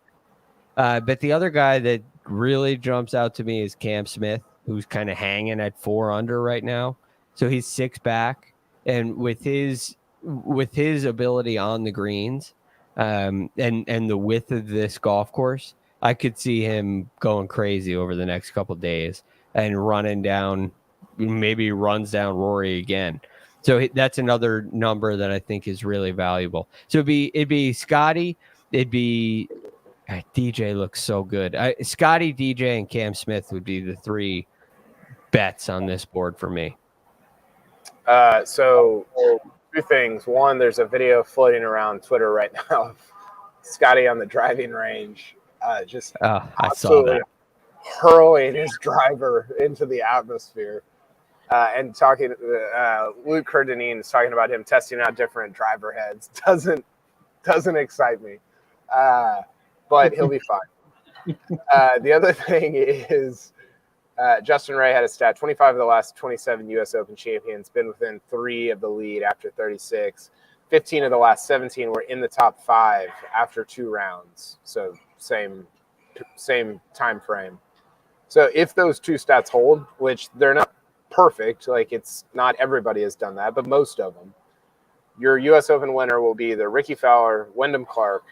But the other guy that really jumps out to me is Cam Smith, who's kind of hanging at 4 under right now. So he's 6 back, and with his ability on the greens, and the width of this golf course, I could see him going crazy over the next couple of days and running down, maybe runs down Rory again. So that's another number that I think is really valuable. So it'd be Scottie, it'd be DJ looks so good. Scottie, DJ, and Cam Smith would be the 3 bets on this board for me. So 2 things. One, there's a video floating around Twitter right now of Scottie on the driving range, just absolutely hurling his driver into the atmosphere. And talking, Luke Kerr-Dineen is talking about him testing out different driver heads. Doesn't excite me, but he'll be fine. The other thing is Justin Ray had a stat: 25 of the last 27 U.S. Open champions been within 3 of the lead after 36. 15 of the last 17 were in the top 5 after 2 rounds. So same time frame. So if those 2 stats hold, which they're not perfect, like it's not everybody has done that, but most of them, your U.S. Open winner will be either Rickie Fowler, Wyndham Clark,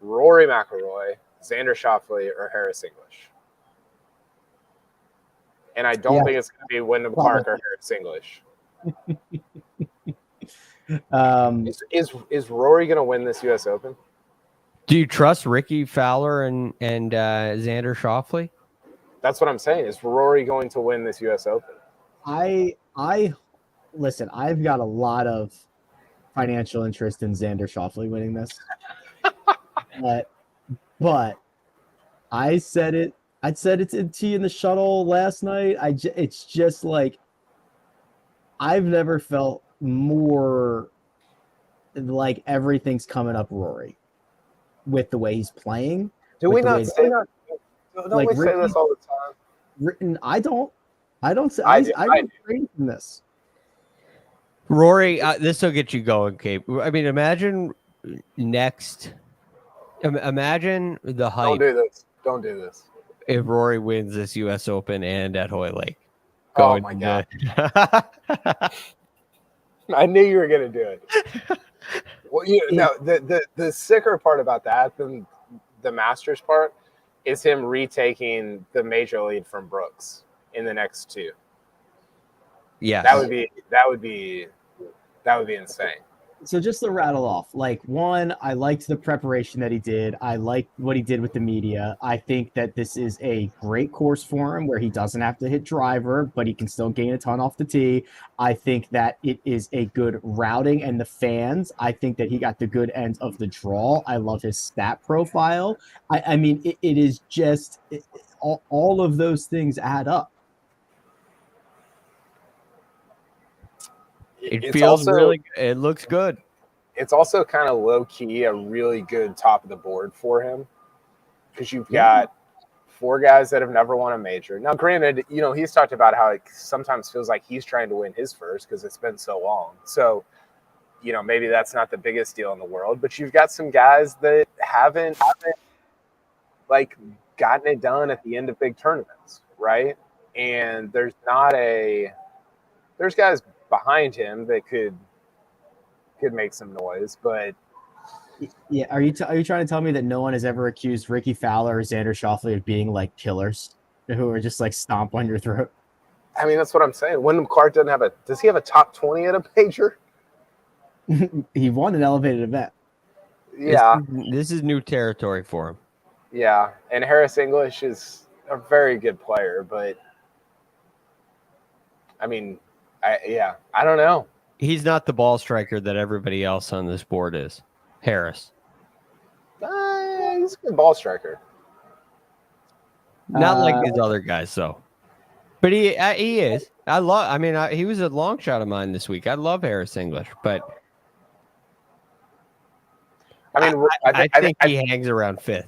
Rory McIlroy, Xander Schauffele, or Harris English. And I don't think it's going to be Wyndham Clark or Harris English. Is Rory going to win this U.S. Open? Do you trust Rickie Fowler and Xander Schauffele? That's what I'm saying. Is Rory going to win this U.S. Open? I listen, I've got a lot of financial interest in Xander Schauffele winning this. but I said it to T in the shuttle last night. It's just like I've never felt more like everything's coming up Rory with the way he's playing. Do we not say that? Don't we say this all the time? I don't say I refrain from this. Rory, this will get you going, Cape. I mean, imagine imagine the hype. Don't do this. If Rory wins this U.S. Open and at Hoy Lake. Oh my God. I knew you were going to do it. Well, the sicker part about that than the Masters part is him retaking the major lead from Brooks in the next 2. Yeah, that would be insane. So just to rattle off, like, 1, I liked the preparation that he did. I liked what he did with the media. I think that this is a great course for him where he doesn't have to hit driver, but he can still gain a ton off the tee. I think that it is a good routing, and the fans, I think that he got the good end of the draw. I love his stat profile. I mean, it is just all of those things add up. It feels also, really good. It looks good. It's also kind of low-key a really good top of the board for him because you've got 4 guys that have never won a major. Now, granted, he's talked about how it sometimes feels like he's trying to win his first because it's been so long. So, maybe that's not the biggest deal in the world, but you've got some guys that haven't like gotten it done at the end of big tournaments, right? And there's guys behind him that could make some noise, but yeah, are you trying to tell me that no one has ever accused Rickie Fowler or Xander Schauffele of being like killers who are just like stomp on your throat? I mean, that's what I'm saying. Wyndham Clark does he have a top 20 at a major? He won an elevated event. Yeah, this is new territory for him. Yeah, and Harris English is a very good player, but I mean, I don't know. He's not the ball striker that everybody else on this board is. Harris. He's a good ball striker. Not like his other guys, though. But he is. He was a long shot of mine this week. I love Harris English, but I think he hangs around 5th.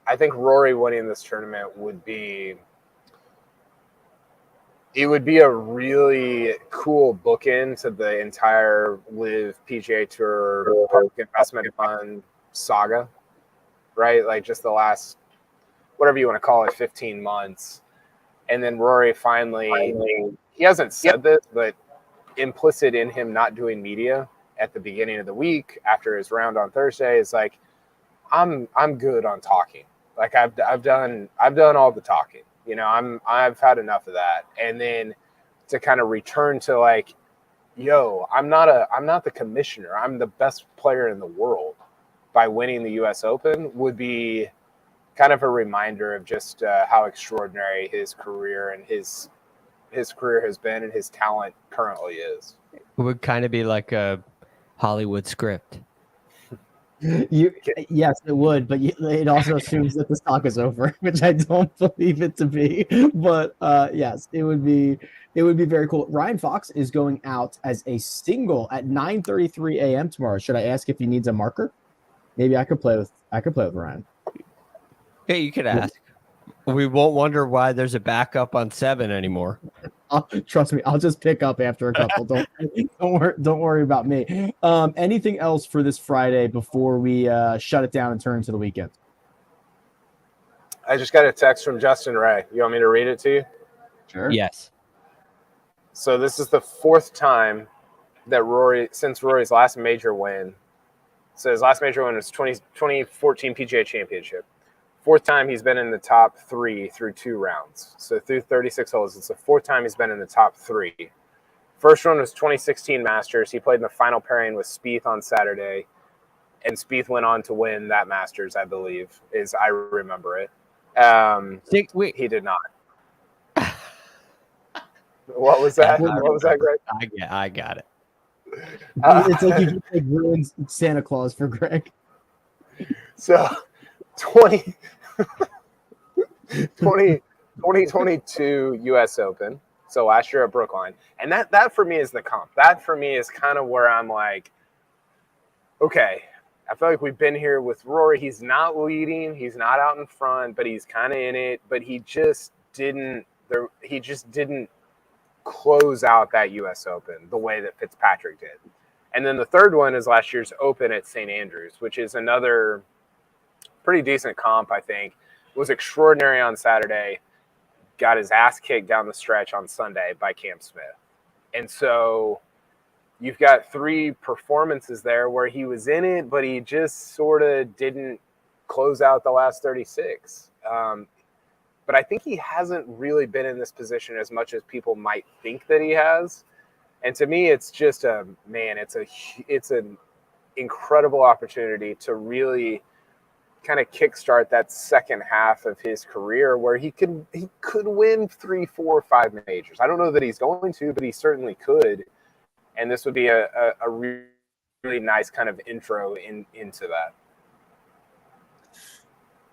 I think Rory winning this tournament would be it would be a really cool bookend to the entire Live PGA Tour Public Investment Fund saga, right? Like just the last, whatever you want to call it, 15 months. And then Rory finally he hasn't said this, but implicit in him not doing media at the beginning of the week after his round on Thursday is like, I'm good on talking. Like I've done all the talking. You know, I've had enough of that. And then to kind of return to like, yo, I'm not the commissioner. I'm the best player in the world by winning the US Open would be kind of a reminder of just how extraordinary his career and his career has been and his talent currently is. It would kind of be like a Hollywood script. Yes, it would, but it also assumes that the stock is over, which I don't believe it to be. But yes, it would be very cool. Ryan Fox is going out as a single at 9:33 a.m. tomorrow. Should I ask if he needs a marker? Maybe I could play with Ryan. Yeah, you could ask. We won't wonder why there's a backup on 7 anymore. Trust me, I'll just pick up after a couple. Don't worry about me. Anything else for this Friday before we shut it down and turn into the weekend? I just got a text from Justin Ray. You want me to read it to you? Sure. Yes. So this is the 4th time that since Rory's last major win. So his last major win was 2014 PGA Championship. 4th time he's been in the top 3 through 2 rounds. So through 36 holes, it's the 4th time he's been in the top 3. First one was 2016 Masters. He played in the final pairing with Spieth on Saturday, and Spieth went on to win that Masters, I believe, as I remember it. Wait. He did not. What was that? What was that, Greg? I got it. It's like you just ruined Santa Claus for Greg. So 2022 US Open. So last year at Brookline. And that for me is the comp. That for me is kind of where I'm like, okay, I feel like we've been here with Rory. He's not leading. He's not out in front, but he's kind of in it. But he just didn't close out that US Open the way that Fitzpatrick did. And then the third one is last year's Open at St. Andrews, which is another pretty decent comp, I think. It was extraordinary on Saturday. Got his ass kicked down the stretch on Sunday by Cam Smith. And so you've got 3 performances there where he was in it, but he just sort of didn't close out the last 36. But I think he hasn't really been in this position as much as people might think that he has. And to me, it's just it's an incredible opportunity to really kind of kickstart that second half of his career where he could win 3, 4, 5 majors. I don't know that he's going to, but he certainly could. And this would be a really, really nice kind of intro into that.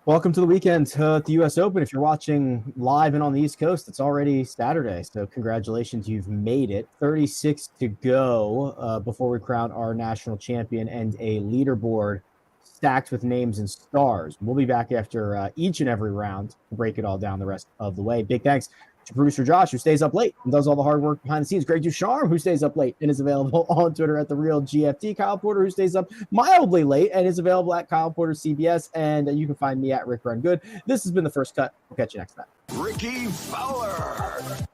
Welcome to the weekend at the U.S. Open. If you're watching live and on the East Coast, it's already Saturday, so congratulations, you've made it. 36 to go before we crown our national champion and a leaderboard stacked with names and stars. We'll be back after each and every round to break it all down the rest of the way. Big thanks to producer Josh, who stays up late and does all the hard work behind the scenes. Greg DuCharme, who stays up late and is available on Twitter at @TheRealGFT. Kyle Porter, who stays up mildly late and is available at Kyle Porter CBS. And you can find me at Rick Run Good. This has been The First Cut. We'll catch you next time. Rickie Fowler.